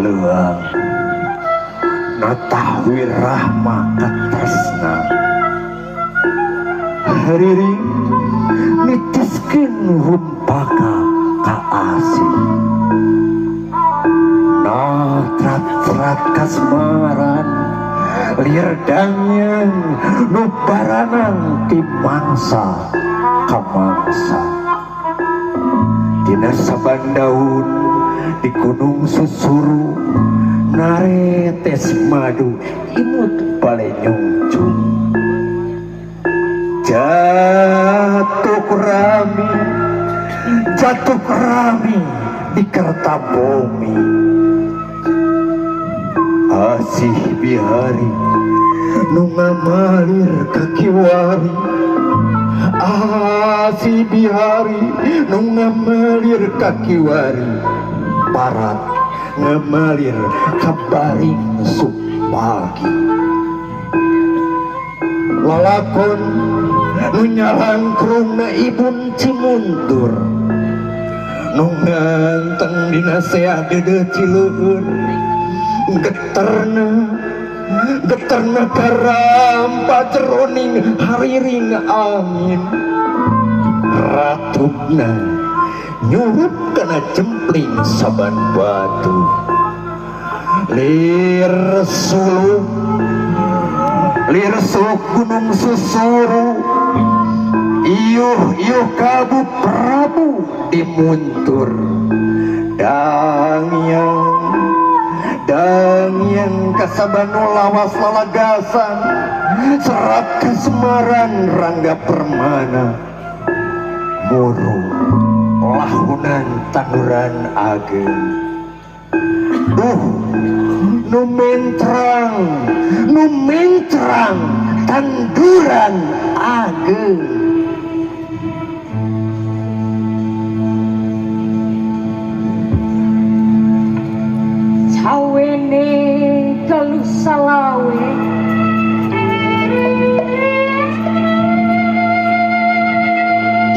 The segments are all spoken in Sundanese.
leuang natahwi rahma katresna hariring nitiskeun rumpaka kaasih natrat-trat kasmaran liar dangyan nu baranang ti mangsa ka mangsa dina saban daun di gunung susuru naretes madu imut bale nyungcung jatuh rami di kertabomi asih bihari nu ngamalir kakiwari asih bihari nu ngamalir kakiwari barat ngamalir kabaring supagi lalakon nu nyalangkrungna ibun cimundur nu nganteng dina sea dede cileueur geterna karampa jeroning hariring angin ratupna nyurup kana jempling saban batu lir suluk gunung susuru iuh kabu prabu dimuntur dangyang kasabanu lawas lalagasan serat kasemaran rangga permana muru lahunan tanduran ageng nu mentrang tanduran ageng cawene galus salawe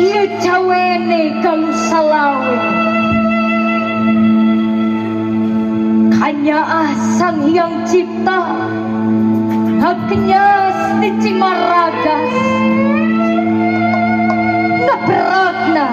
ieu cawene galus salawe kanyaah sang hyang cipta haknyas di cimaragas ngeberatna